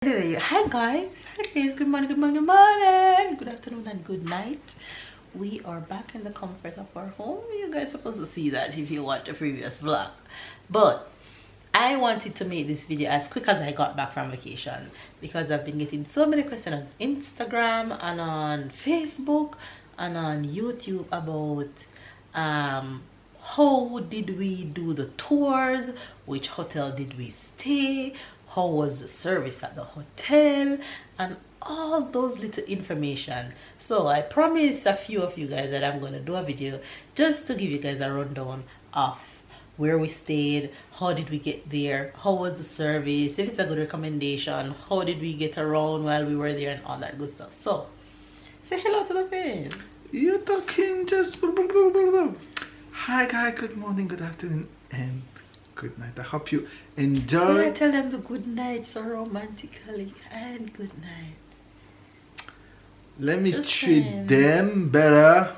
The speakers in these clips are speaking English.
Anyway, hi guys, good morning, good morning, good morning, good afternoon and good night. We are back in the comfort of our home. You guys are supposed to see that if you watch the previous vlog, but I wanted to make this video as quick as I got back from vacation because I've been getting so many questions on Instagram and on Facebook and on YouTube about how did we do the tours, which hotel did we stay, how was the service at the hotel, and all those little information. So I promised a few of you guys that I'm going to do a video just to give you guys a rundown of where we stayed, how did we get there, how was the service, if it's a good recommendation, how did we get around while we were there, and all that good stuff. So say hello to the fans. You're talking just hi guys, good morning, good afternoon and good night. I hope you enjoy. So I tell them the good night so romantically, and good night. Let me Just treat saying. them better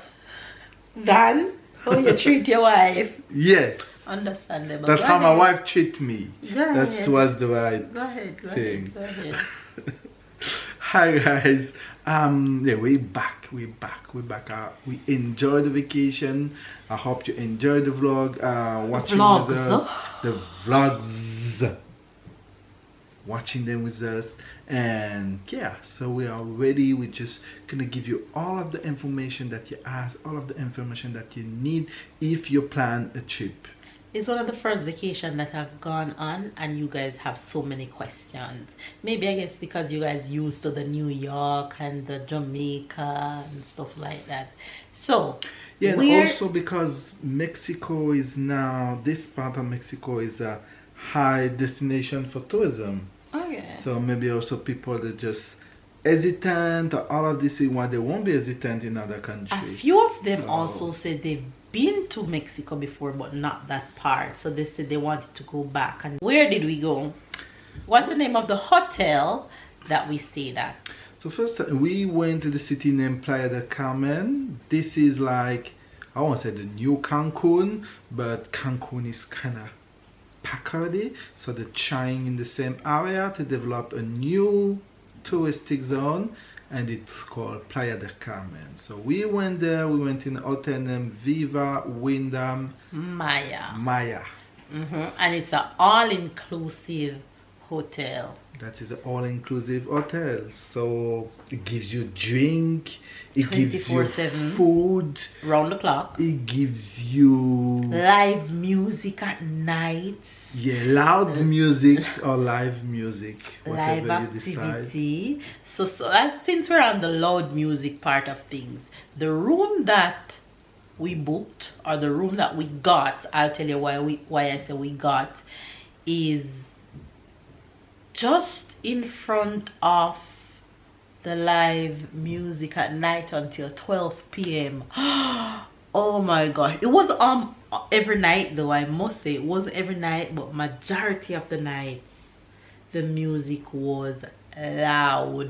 Dan, how you treat your wife. Yes, Understandable. that's Go how my ahead. wife treat me. Go That ahead. was the right Go ahead, go thing. ahead, go ahead. Hi guys, yeah, we're back. We enjoyed the vacation. I hope you enjoyed the vlog, watching Vlogs. with us, the vlogs, watching them with us. And yeah, so we are ready. We're just gonna give you all of the information that you ask, all of the information that you need if you plan a trip. It's one of the first vacation that I've gone on and you guys have so many questions. Maybe I guess because you guys used to the New York and the Jamaica and stuff like that. So yeah, and also because Mexico is now, this part of Mexico is a high destination for tourism. okay. So maybe also people that just hesitant or all of this is why they won't be hesitant in other A countries. few of them So- also said they've been to Mexico before but not that part. So they said they wanted to go back. And where did we go? What's the name of the hotel that we stayed at? So first we went to the city named Playa del Carmen. This is like, I won't say the new Cancun, but Cancun is kind of packard. So they're trying in the same area to develop a new touristic zone, and it's called Playa del Carmen. So we went there. We went in a hotel named Viva Wyndham Maya. And it's an all-inclusive hotel. That is an all-inclusive hotel. So it gives you drink, it gives you 24/7. food, Round the clock. it gives you Live music at night. loud music or live music, Live whatever you decide. activity. So since we're on the loud music part of things, the room that we booked, or the room that we got, I'll tell you why I say we got, is just in front of the live music at night until 12 p.m. Oh my gosh, it was every night though. I must say it wasn't every night, but majority of the nights the music was loud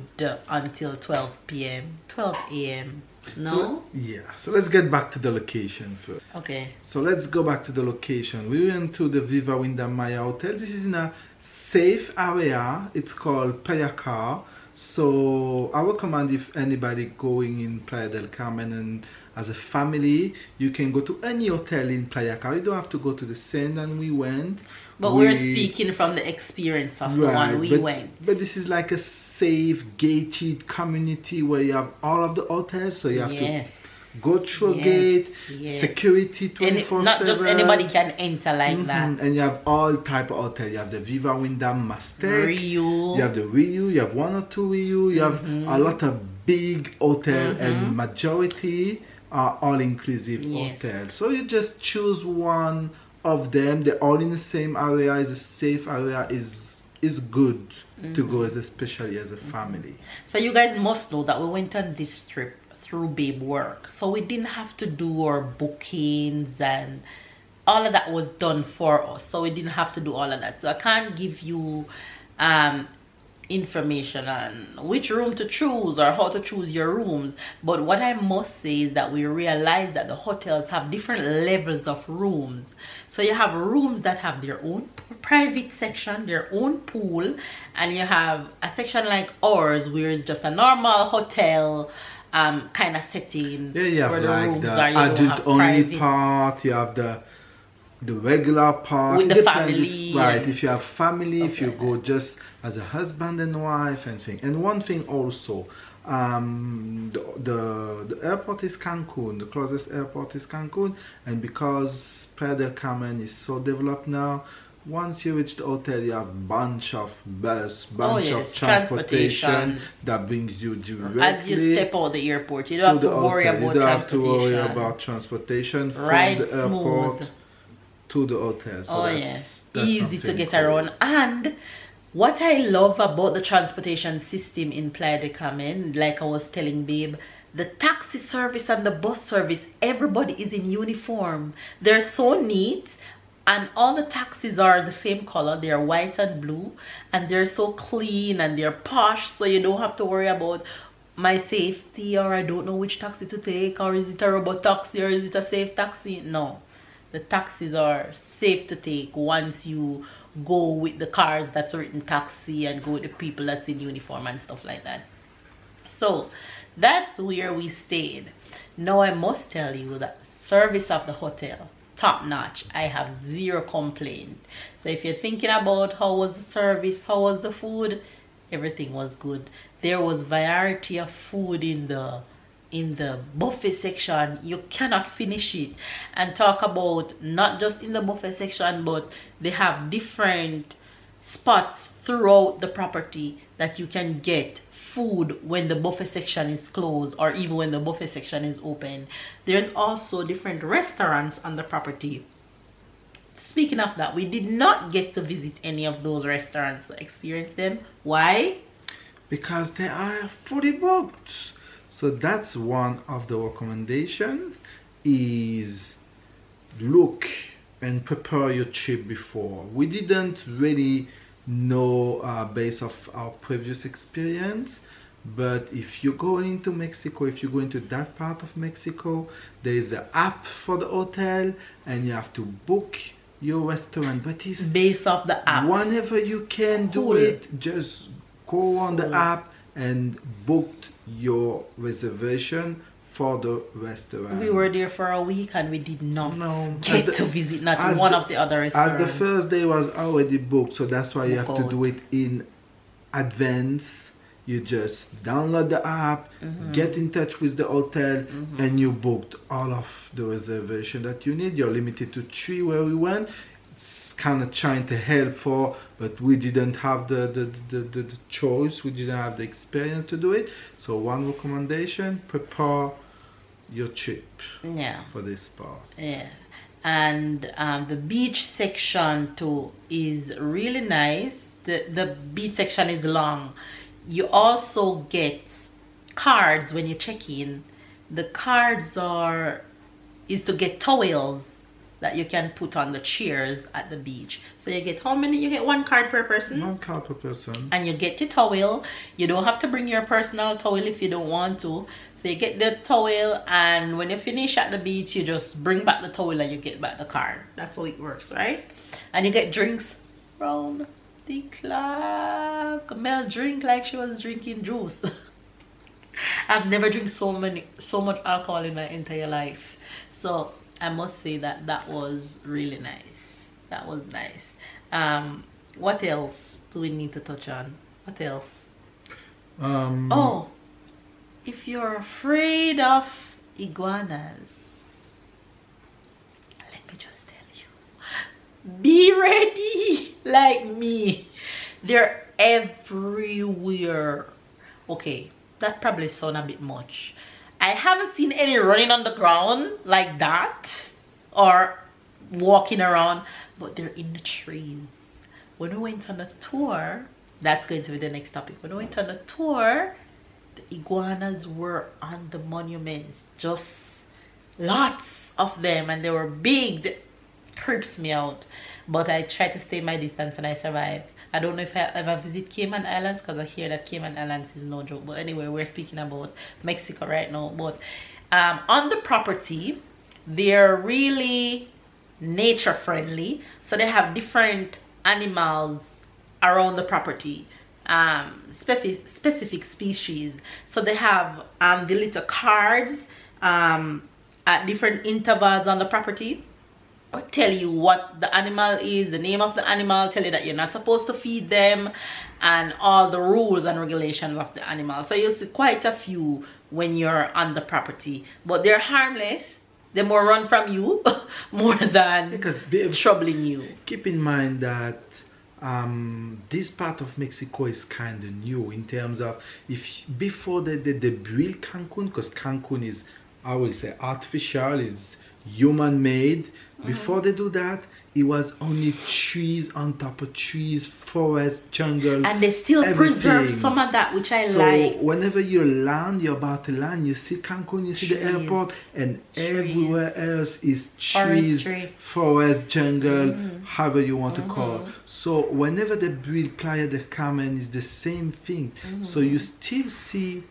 until 12 p.m. 12 a.m. No? So let's get back to the location first. Okay. So let's go back to the location. We went to the Viva Wyndham Maya Hotel. This is in a safe area. It's called Playa Car. So I recommend if anybody going in Playa del Carmen and as a family, you can go to any hotel in Playa Car. You don't have to go to the same that we went. But we're speaking from the experience of the one we went. But this is like a safe, gated community where you have all of the hotels. So you have to go through a gate, security 24/7. Not just anybody can enter like that. And you have all type of hotel. You have the Viva Wyndham Mastec, Rio. you have the Rio, you have one or two Rio, you have a lot of big hotel, and majority are all-inclusive hotels. So you just choose one of them. They're all in the same area. Is a safe area. Is good to go, especially as a family. So you guys must know that we went on this trip through Babe Work, so we didn't have to do our bookings and all of that was done for us, so we didn't have to do all of that. So I can't give you information on which room to choose or how to choose your rooms. But what I must say is that we realize that the hotels have different levels of rooms. So you have rooms that have their own private section, their own pool, and you have a section like ours where it's just a normal hotel kind of setting. Yeah, you have where the like rooms the are, you don't adult have only private part, you have the regular part. with It the depends family, right, and if you have family, stuff if you like go that. just as a husband and wife and thing. And one thing also, the airport is Cancun, the closest airport is Cancun, and because Playa del Carmen is so developed now, once you reach the hotel, you have bunch of bus, bunch yes, of transportation transportations. that brings you directly As you step out the airport, you to don't have the to worry hotel. You about don't have to worry transportation. about transportation from Ride the airport smooth. to the hotel. So Oh that's, yes, that's easy to something get cool. around. And what I love about the transportation system in Playa del Carmen, like I was telling Babe, the taxi service and the bus service, everybody is in uniform. They're so neat, and all the taxis are the same color. They're white and blue, and they're so clean and they're posh, so you don't have to worry about my safety, or I don't know which taxi to take, or is it a robot taxi, or is it a safe taxi. No, the taxis are safe to take once you go with the cars that's written taxi and go with the people that's in uniform and stuff like that. So that's where we stayed. Now I must tell you that service of the hotel, top notch. I have zero complaint. So if you're thinking about how was the service, how was the food, everything was good. There was variety of food in the buffet section. You cannot finish it. And talk about not just in the buffet section, but they have different spots throughout the property that you can get food when the buffet section is closed, or even when the buffet section is open. There's also different restaurants on the property. Speaking of that, we did not get to visit any of those restaurants to experience them. Why? Because they are fully booked. So that's one of the recommendation, is look and prepare your trip before. We didn't really know based of our previous experience, but if you're going to Mexico, if you're going to that part of Mexico, there is an app for the hotel and you have to book your restaurant. But it's Based off the app. whenever you can do Cool. it, just go on the Cool. app and book your reservation for the restaurant. We were there for a week and we did not No, get as to the- visit not as one the- of the other As restaurants. the first day was already booked, so that's why you have to Book do out. it in advance. You just download the app, get in touch with the hotel, and you booked all of the reservation that you need. You're limited to 3 where we went. It's kind of trying to help for, but we didn't have the choice. We didn't have the experience to do it. So one recommendation: prepare your trip Yeah. for this part. Yeah, and the beach section too is really nice. The beach section is long. You also get cards when you check in. The cards is to get towels that you can put on the chairs at the beach. So you get how many? You get 1 card per person. 1 card per person. And you get your towel. You don't have to bring your personal towel if you don't want to. So you get the towel, and when you finish at the beach, you just bring back the towel and you get back the card. That's how it works, right? And you get drinks round the clock. Mel drink like she was drinking juice. I've never drank so much alcohol in my entire life. So I must say that that was really nice. That was nice. What else do we need to touch on? What else? Oh, if you're afraid of iguanas, let me just tell you, be ready. Like me, they're everywhere. Okay, that probably sound a bit much. I haven't seen any running on the ground like that or walking around, but they're in the trees. When we went on a tour, that's going to be the next topic. When we went on a tour, the iguanas were on the monuments, just lots of them, and they were big. That creeps me out, but I tried to stay my distance and I survived. I don't know if I ever visit Cayman Islands, because I hear that Cayman Islands is no joke. But anyway, we're speaking about Mexico right now. But on the property, they're really nature friendly, so they have different animals around the property, specific species. So they have the little cards at different intervals on the property, tell you what the animal is, the name of the animal, tell you that you're not supposed to feed them, and all the rules and regulations of the animal. So you see quite a few when you're on the property, but they're harmless. They more run from you more than because troubling you. Keep in mind that this part of Mexico is kind of new in terms of, if before they build Cancun, because Cancun is, I will say, artificial, is human made. Before they do that, it was only trees on top of trees, forest, jungle, and they still preserve some of that, which I like. So whenever you land, you're about to land, you see Cancun, you see the airport, and everywhere else is trees, forest, jungle, however you want to call. So whenever they build Playa del Carmen, it's the same thing. So you still see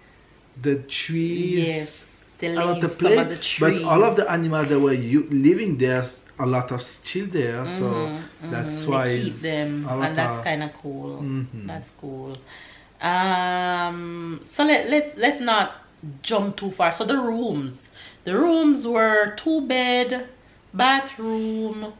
the trees, the a lot leaves, of place, some of the trees. but all of the animals that were living there, a lot of still there, so that's why they keep them, and that's kind of cool. That's cool. So let's not jump too far. So the rooms were 2-bed, bathroom,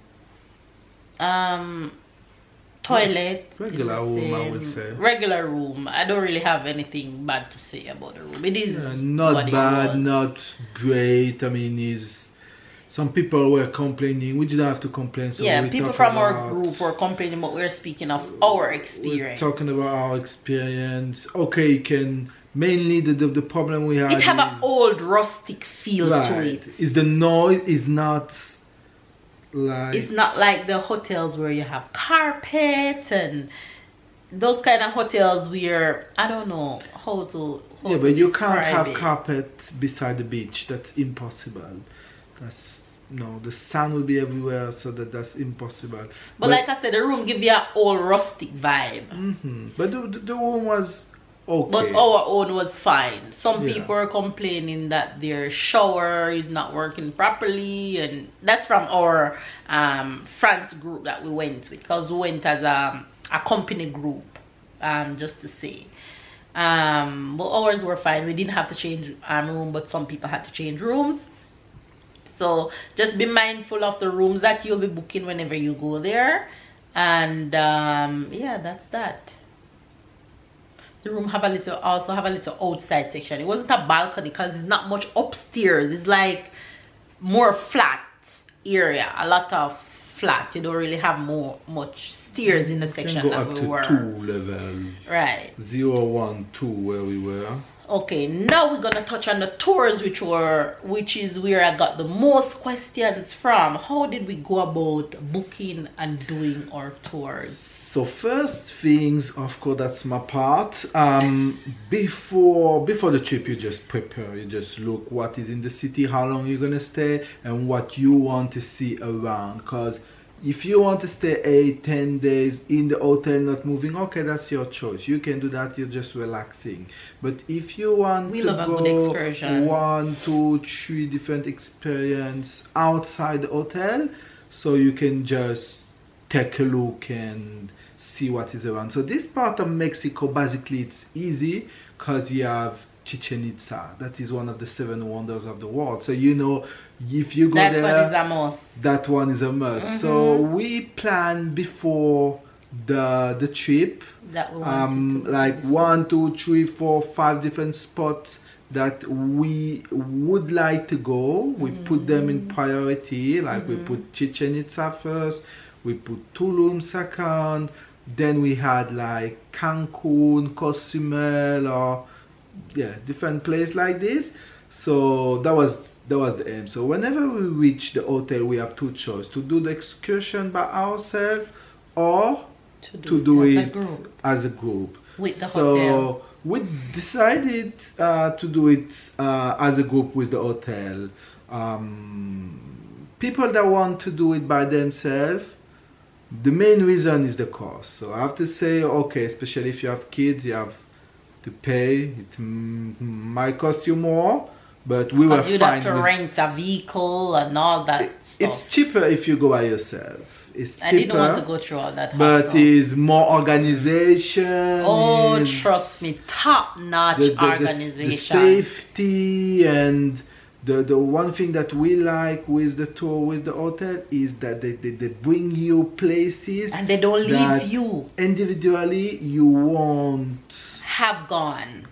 toilet, regular room, I would say. Regular room. I don't really have anything bad to say about the room. It is not bad, not great. I mean, some people were complaining. We didn't have to complain. So yeah, people from our group were complaining, but we're speaking of our experience. We're talking about our experience. Okay, mainly the problem we had. It have an old rustic feel to it. Is the noise is not like, it's not like the hotels where you have carpet and those kind of hotels where I don't know how to. Yeah, but you can't have carpet beside the beach. That's impossible. The sun will be everywhere, so that's impossible. But like I said, the room give you an old rustic vibe. But the room was okay. But our own was fine. Some people are complaining that their shower is not working properly, and that's from our France group that we went with, because we went as a company group, just to say. But ours were fine. We didn't have to change room, but some people had to change rooms. So just be mindful of the rooms that you'll be booking whenever you go there. And yeah, that's that. The room also have a little outside section. It wasn't a balcony because it's not much upstairs. It's like more flat area, a lot of flat. You don't really have much stairs in the section that we were. Can go up to 2 level. Right. 0, 1, 2 where we were. Okay, now we're gonna touch on the tours, which is where I got the most questions from. How did we go about booking and doing our tours? So first things, of course, that's my part. Before the trip, you just prepare. You just look what is in the city, how long you're gonna stay, and what you want to see around. Because if you want to stay 8-10 days in the hotel, not moving, okay, that's your choice. You can do that. You're just relaxing. But if you want to go 1, 2, 3 different experience outside the hotel, so you can just take a look and see what is around. So this part of Mexico, basically, it's easy because you have Chichen Itza. That is one of the 7 wonders of the world. So if you go there, that one is a must. That one is a must. So we planned before the trip that we wanted to like 1, 2, 3, 4, 5 different spots that we would like to go. We put them in priority. Like we put Chichen Itza first, we put Tulum second, then we had like Cancun, Cozumel, or different place like this. So that was the aim. So whenever we reach the hotel, we have 2 choices: to do the excursion by ourselves or to do it as a group with the hotel. So we decided to do it as a group with the hotel. People that want to do it by themselves, the main reason is the cost. So I have to say, okay, especially if you have kids, you have to pay. It might cost you more, but we were You'd fine. have to rent a vehicle and all that stuff. It's cheaper if you go by yourself. It's cheaper. I didn't want to go through all that but hassle. it's more organization. Oh, trust me, top-notch organization. The safety and the one thing that we like with the tour, with the hotel, is that they bring you places and they don't leave you individually. You won't have gone.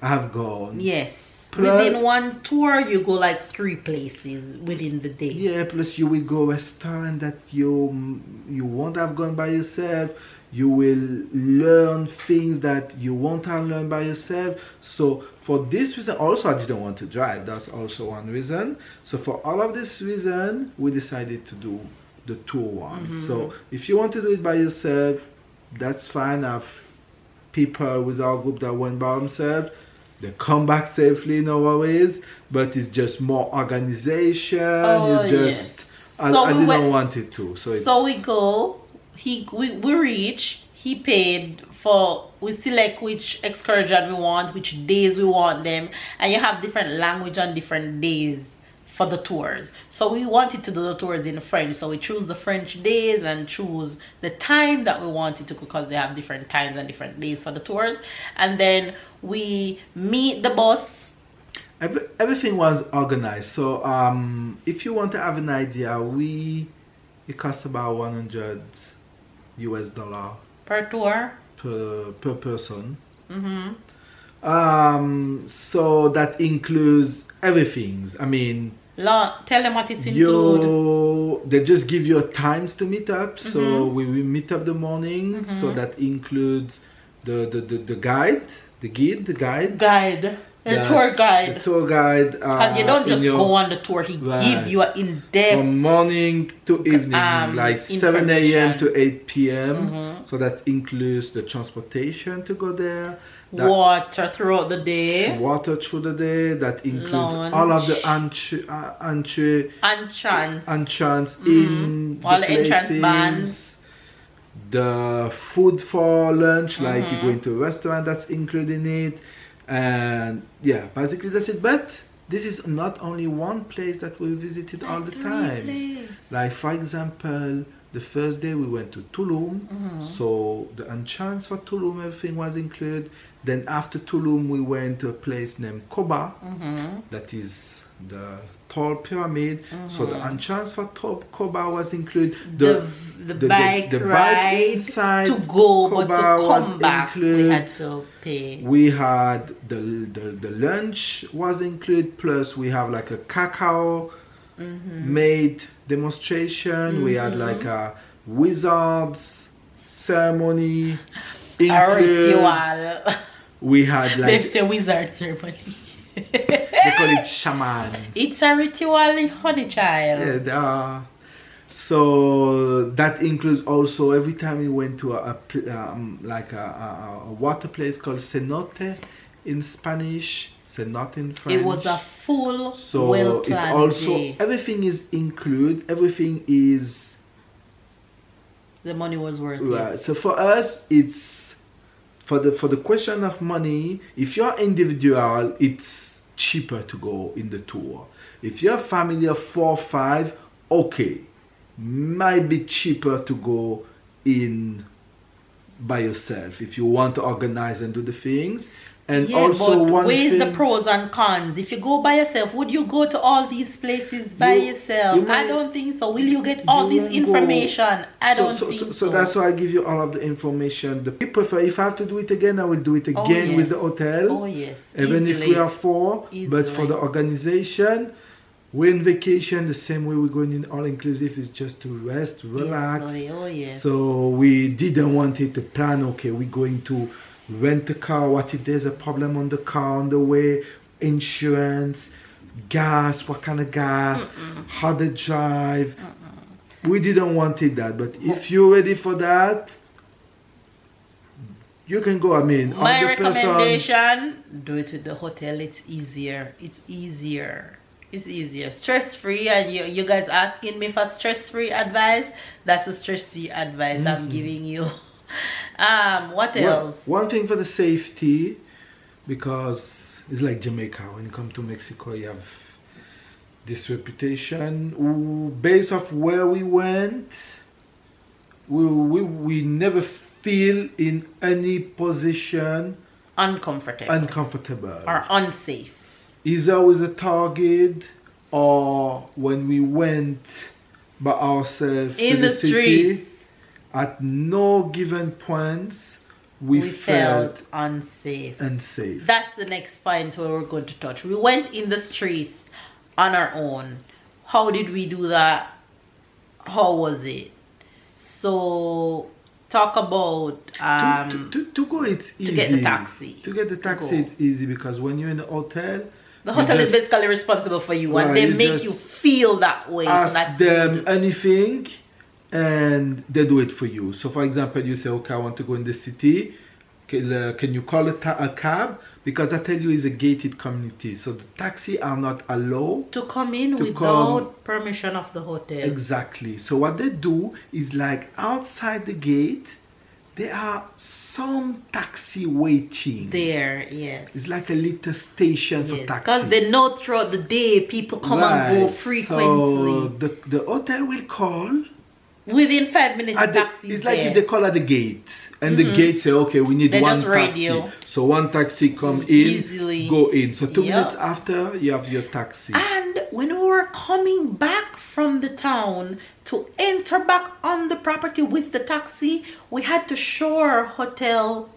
Yes. Plus, within one tour, you go like 3 places within the day. Yeah, plus you will go restaurant that you won't have gone by yourself. You will learn things that you won't have learned by yourself. So for this reason, also I didn't want to drive. That's also one reason. So for all of this reason, we decided to do the tour one. So if you want to do it by yourself, that's fine. I have people with our group that went by themselves. They come back safely, no worries, but it's just more organization. I didn't want it to. So we go, we reach, he paid for, we select which excursion we want, which days we want them, and you have different language on different days for the tours. So we wanted to do the tours in French, so we choose the French days and choose the time that we wanted to, because they have different times and different days for the tours. And then we meet the bus. Everything was organized. So if you want to have an idea, it cost about $100 per tour, per person. So that includes everything. I mean, tell them what it's include. They just give you times to meet up. So we meet up the morning. So that includes the guide, the tour guide. Because you don't just go on the tour. He give you an in-depth from morning to evening, like 7 a.m. to 8 p.m. So that includes the transportation to go there. Water throughout the day. Water through the day. That includes all of the entrance in all the the entrance bans. The food for lunch, like you go into a restaurant, that's included in it. And yeah, basically that's it. But this is not only one place that we visited all the time. Like for example, the first day we went to Tulum. So the entrance for Tulum, everything was included. Then after Tulum, we went to a place named Koba. That is the tall pyramid. So the entrance for Koba was included. The bike ride inside to go, Koba but to come back, included. we had to pay. We had the lunch was included. Plus we have like a cacao made demonstration. We had like a wizard's ceremony included. A ritual. We had like they say wizard ceremony. They call it shaman. It's a ritual, honey child. Yeah, so that includes also every time we went to a water place called cenote in Spanish, cenote in French. It was a full, so well-planned it's also day. Everything is included. Everything is. The money was worth it. So for us, it's. For the question of money, if you're individual, it's cheaper to go in the tour. If you're a family of 4 or 5, okay, might be cheaper to go in by yourself if you want to organize and do the things. And also but where's the pros and cons? If you go by yourself, would you go to all these places by yourself? I don't think so. Will you get all this information? I don't think so. So that's why I give you all of the information. The people prefer, if I have to do it again, I will do it again with the hotel. Oh yes. Even if we are 4. But for the organization, we're in vacation the same way we're going in all inclusive, is just to rest, relax. So we didn't want it to plan, okay, we're going to rent a car, what if there's a problem on the car on the way, insurance, gas, what kind of gas, how to drive. We didn't want it that, but if you're ready for that, you can go. I mean, my recommendation, do it at the hotel. It's easier. It's easier, stress-free. And you guys asking me for stress-free advice, that's the stress-free advice I'm giving you. What else? One thing for the safety, because it's like Jamaica. When you come to Mexico, you have this reputation. Based off where we went, we never feel in any position uncomfortable or unsafe. Either with a target, or when we went by ourselves in to the the city, streets. at no given points we felt unsafe. That's the next point where we're going to touch. We went in the streets on our own. How did we do that? How was it? So talk about to go, it's easy. To get the taxi. To get the taxi, it's easy, because when you're in the hotel, the hotel is basically responsible for you, and they make you feel that way. Ask them anything, and they do it for you. So, for example, you say, "Okay, I want to go in the city. Can you call a cab?" Because I tell you, it's a gated community, so the taxi are not allowed to come in without permission of the hotel. Exactly. So what they do is, like, outside the gate, there are some taxi waiting. There, yes. It's like a little station for taxi. Because they know throughout the day people come and go frequently. So the hotel will call. Within 5 minutes, taxi. It's like if they call at the gate, and the gate say, "Okay, we need one taxi." So one taxi come in, easily go in. So 2 minutes after, you have your taxi. And when we were coming back from the town to enter back on the property with the taxi, we had to show our hotel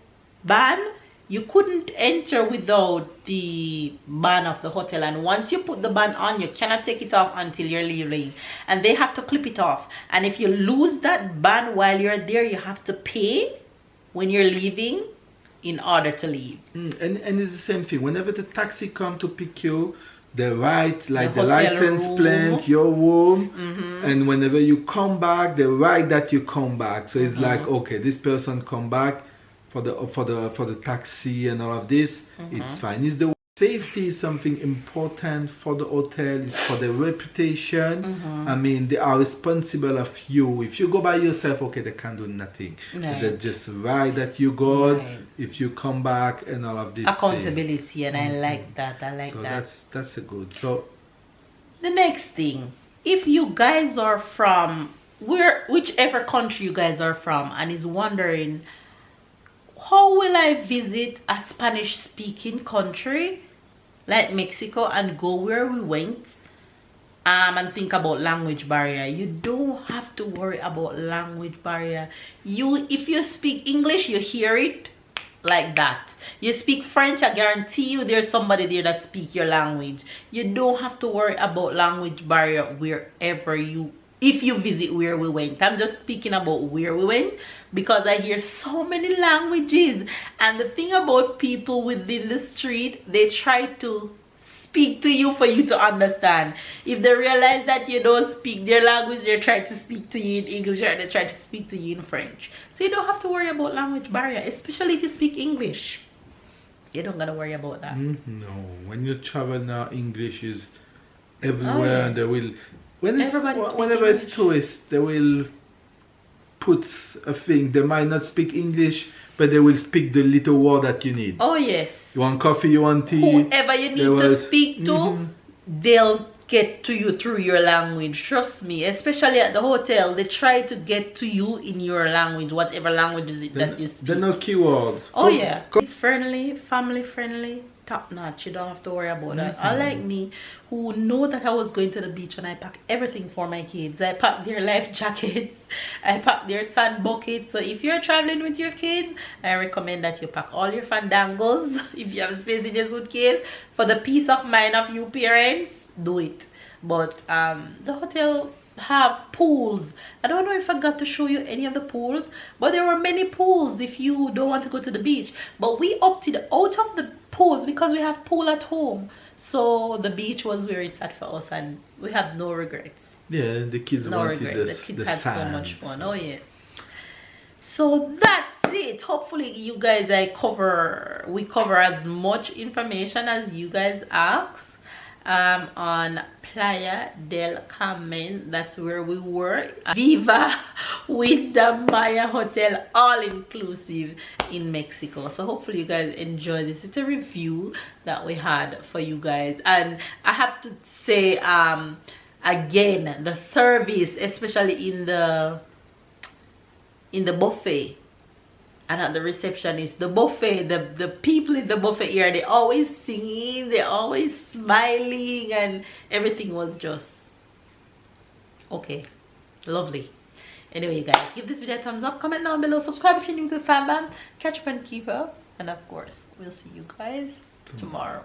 ban. You couldn't enter without the ban of the hotel, and once you put the ban on, you cannot take it off until you're leaving, and they have to clip it off. And if you lose that ban while you're there, you have to pay when you're leaving in order to leave. And it's the same thing. Whenever the taxi come to pick you, they write like the license plate, your room, and whenever you come back, they write that you come back. So it's like, okay, this person come back for the taxi and all of this. It's fine. It's the safety is something important for the hotel. It's for the reputation. I mean, they are responsible of you. If you go by yourself, okay, they can't do nothing. Right. They just write that you go. If you come back and all of this accountability things. And I like that. So that's a good. So the next thing, if you guys are from whichever country you guys are from and is wondering, how will I visit a Spanish speaking country like Mexico and go where we went and think about language barrier? You don't have to worry about language barrier. If you speak English, you hear it like that. You speak French, I guarantee you there's somebody there that speaks your language. You don't have to worry about language barrier if you visit where we went. I'm just speaking about where we went because I hear so many languages. And the thing about people within the street, they try to speak to you for you to understand. If they realize that you don't speak their language, they try to speak to you in English, or they try to speak to you in French. So you don't have to worry about language barrier, especially if you speak English. You don't gotta worry about that. No, when you travel now, English is everywhere, and they will. Whenever it's tourists, they will put a thing. They might not speak English, but they will speak the little word that you need. Oh yes. You want coffee? You want tea? Whoever you need to speak to, they'll get to you through your language. Trust me. Especially at the hotel, they try to get to you in your language, whatever language is it that you speak. They're not keywords. Oh yeah. It's friendly, family friendly. Top notch. You don't have to worry about that. Unlike me, who know that I was going to the beach, and I packed everything for my kids. I packed their life jackets, I packed their sand buckets. So if you're traveling with your kids, I recommend that you pack all your fandangos if you have space in your suitcase. For the peace of mind of you parents, do it. But the hotel have pools. I don't know if I got to show you any of the pools, but there were many pools if you don't want to go to the beach. But we opted out of the pools because we have pool at home. So the beach was where it's at for us, and we have no regrets. Yeah, the kids wanted the kids had so much fun. Oh yes. So that's it. Hopefully you guys we cover as much information as you guys ask. on Playa del Carmen. That's where we were. Viva Wyndham Hotel, all inclusive in Mexico. So hopefully you guys enjoy this. It's a review that we had for you guys, and I have to say again, the service, especially in the buffet and at the receptionist, the buffet, the people in the buffet here, they always singing, they always smiling, and everything was just okay, lovely. Anyway, you guys, give this video a thumbs up, comment down below, subscribe if you're new to the fam bam, catch up and keep up, and of course we'll see you guys tomorrow.